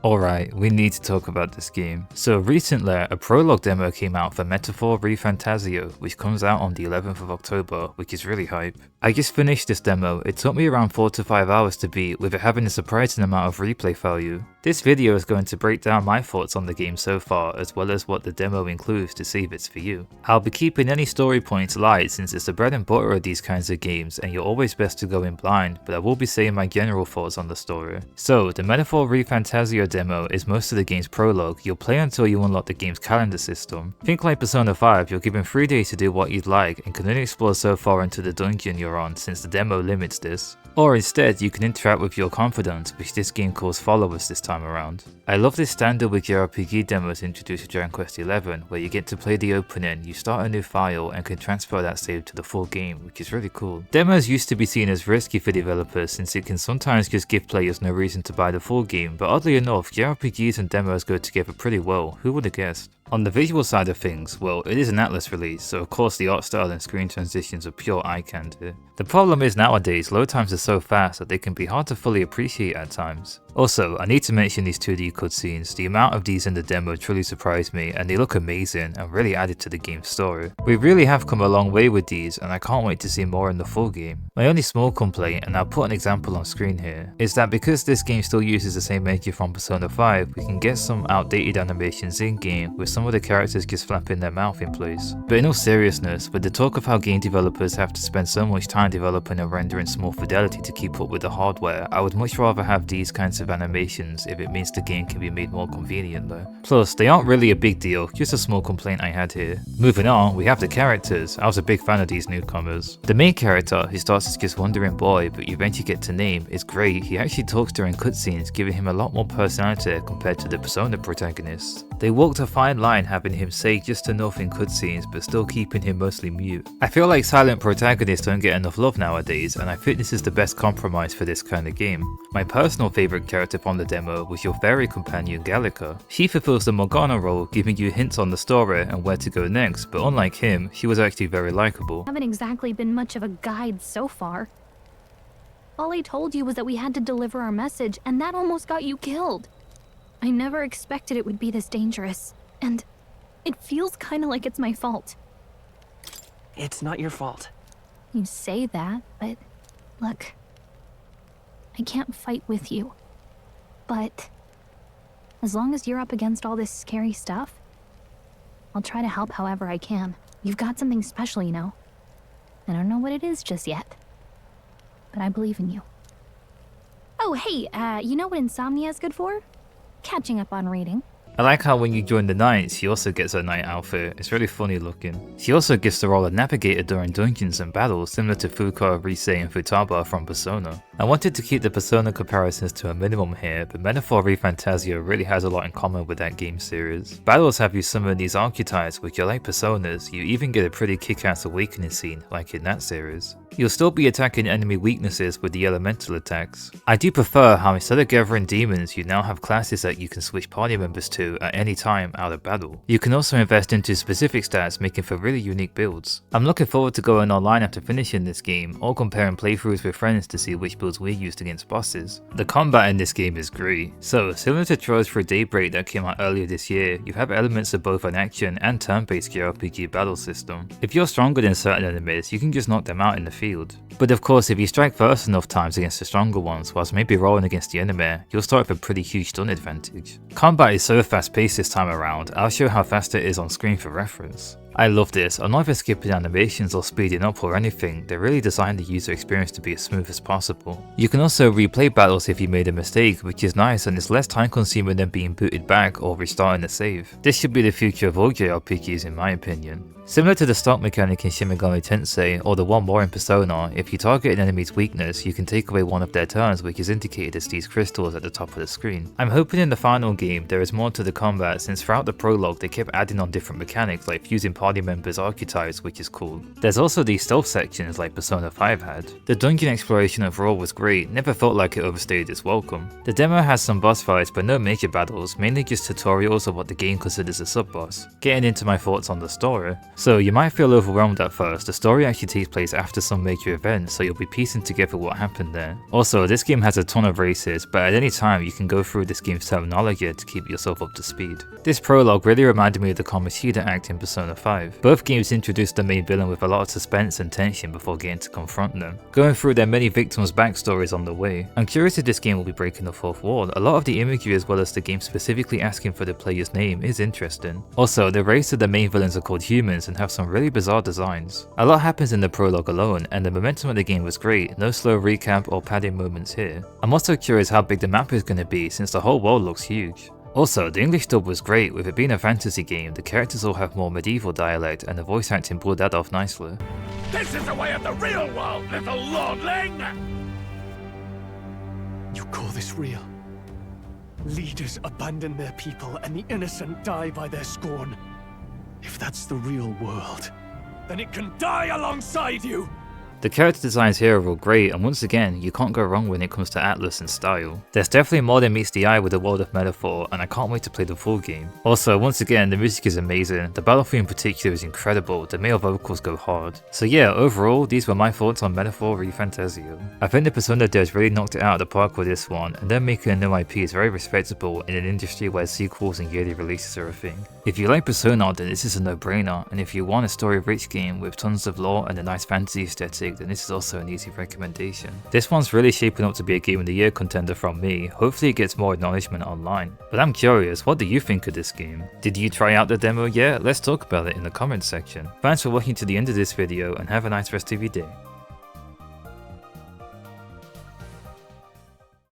Alright, we need to talk about this game. So recently, a prologue demo came out for Metaphor Refantazio, which comes out on the 11th of October, which is really hype. I just finished this demo. It took me around 4 to 5 hours to beat, with it having a surprising amount of replay value. This video is going to break down my thoughts on the game so far, as well as what the demo includes to see if it's for you. I'll be keeping any story points light since it's the bread and butter of these kinds of games and you're always best to go in blind, but I will be saying my general thoughts on the story. So, the Metaphor Refantazio demo is most of the game's prologue. You'll play until you unlock the game's calendar system. Think like Persona 5, you're given 3 days to do what you'd like and can only explore so far into the dungeon you're on since the demo limits this. Or instead, you can interact with your confidants, which this game calls followers this time around. I love this standard with JRPG demos introduced to Dragon Quest XI, where you get to play the opening, you start a new file and can transfer that save to the full game, which is really cool. Demos used to be seen as risky for developers since it can sometimes just give players no reason to buy the full game, but oddly enough, JRPGs and demos go together pretty well, who would have guessed? On the visual side of things, well, it is an Atlas release, so of course the art style and screen transitions are pure eye candy. The problem is nowadays, load times are so fast that they can be hard to fully appreciate at times. Also, I need to mention these 2D cutscenes. The amount of these in the demo truly surprised me, and they look amazing and really added to the game's story. We really have come a long way with these, and I can't wait to see more in the full game. My only small complaint, and I'll put an example on screen here, is that because this game still uses the same engine from Persona 5, we can get some outdated animations in-game with some of the characters just flapping their mouth in place. But in all seriousness, with the talk of how game developers have to spend so much time developing and rendering small fidelity to keep up with the hardware, I would much rather have these kinds of animations if it means the game can be made more conveniently. Plus, they aren't really a big deal, just a small complaint I had here. Moving on, we have the characters. I was a big fan of these newcomers. The main character, who starts as just wandering boy but you eventually get to name, is great. He actually talks during cutscenes, giving him a lot more personality compared to the Persona protagonists. They walked a fine line having him say just enough in cutscenes but still keeping him mostly mute. I feel like silent protagonists don't get enough love nowadays, and I think this is the best compromise for this kind of game. My personal favourite character from the demo was your fairy companion Gallica. She fulfills the Morgana role, giving you hints on the story and where to go next, but unlike him, she was actually very likeable. Haven't exactly been much of a guide so far. All I told you was that we had to deliver our message, and that almost got you killed. I never expected it would be this dangerous, and it feels kinda like it's my fault. It's not your fault. You say that, but look, I can't fight with you. But as long as you're up against all this scary stuff, I'll try to help however I can. You've got something special, you know. I don't know what it is just yet, but I believe in you. Oh, hey, you know what insomnia is good for? Catching up on reading. I like how when you join the Knights, she also gets her knight outfit. It's really funny looking. She also gets the role of navigator during dungeons and battles, similar to Fuka, Rise, and Futaba from Persona. I wanted to keep the Persona comparisons to a minimum here, but Metaphor Refantazio really has a lot in common with that game series. Battles have you summon these archetypes, which are like Personas. You even get a pretty kick-ass awakening scene, like in that series. You'll still be attacking enemy weaknesses with the elemental attacks. I do prefer how instead of gathering demons, you now have classes that you can switch party members to at any time out of battle. You can also invest into specific stats, making for really unique builds. I'm looking forward to going online after finishing this game, or comparing playthroughs with friends to see which builds we used against bosses. The combat in this game is great. So, similar to Trials for Daybreak that came out earlier this year, you have elements of both an action and turn-based JRPG battle system. If you're stronger than certain enemies, you can just knock them out in the field. But of course, if you strike first enough times against the stronger ones, whilst maybe rolling against the enemy, you'll start with a pretty huge stun advantage. Combat is so fast-paced this time around, I'll show how fast it is on screen for reference. I love this. I'm not even skipping animations or speeding up or anything. They really designed the user experience to be as smooth as possible. You can also replay battles if you made a mistake, which is nice and it's less time consuming than being booted back or restarting a save. This should be the future of all JRPGs in my opinion. Similar to the stock mechanic in Shin Megami Tensei, or the one more in Persona, if you target an enemy's weakness, you can take away one of their turns, which is indicated as these crystals at the top of the screen. I'm hoping in the final game there is more to the combat, since throughout the prologue they kept adding on different mechanics like fusing party members' archetypes, which is cool. There's also these stealth sections like Persona 5 had. The dungeon exploration overall was great, never felt like it overstayed its welcome. The demo has some boss fights but no major battles, mainly just tutorials of what the game considers a sub-boss. Getting into my thoughts on the story. So you might feel overwhelmed at first, the story actually takes place after some major events, so you'll be piecing together what happened there. Also, this game has a ton of races, but at any time you can go through this game's terminology to keep yourself up to speed. This prologue really reminded me of the Kamoshida act in Persona 5. Both games introduced the main villain with a lot of suspense and tension before getting to confront them, going through their many victims' backstories on the way. I'm curious if this game will be breaking the fourth wall. A lot of the imagery as well as the game specifically asking for the player's name is interesting. Also, the race of the main villains are called humans and have some really bizarre designs. A lot happens in the prologue alone, and the momentum of the game was great, no slow recap or padding moments here. I'm also curious how big the map is going to be since the whole world looks huge. Also, the English dub was great. With it being a fantasy game, the characters all have more medieval dialect and the voice acting pulled that off nicely. This is the way of the real world, little lordling! You call this real? Leaders abandon their people and the innocent die by their scorn. If that's the real world, then it can die alongside you! The character designs here are all great, and once again, you can't go wrong when it comes to Atlas and style. There's definitely more than meets the eye with the world of Metaphor, and I can't wait to play the full game. Also, once again, the music is amazing, the battle theme in particular is incredible, the male vocals go hard. So yeah, overall, these were my thoughts on Metaphor Refantazio. I think the Persona devs really knocked it out of the park with this one, and them making a new IP is very respectable in an industry where sequels and yearly releases are a thing. If you like Persona, then this is a no-brainer, and if you want a story-rich game with tons of lore and a nice fantasy aesthetic, then this is also an easy recommendation. This one's really shaping up to be a Game of the Year contender from me. Hopefully it gets more acknowledgement online. But I'm curious, what do you think of this game? Did you try out the demo yet? Let's talk about it in the comments section. Thanks for watching to the end of this video and have a nice rest of your day.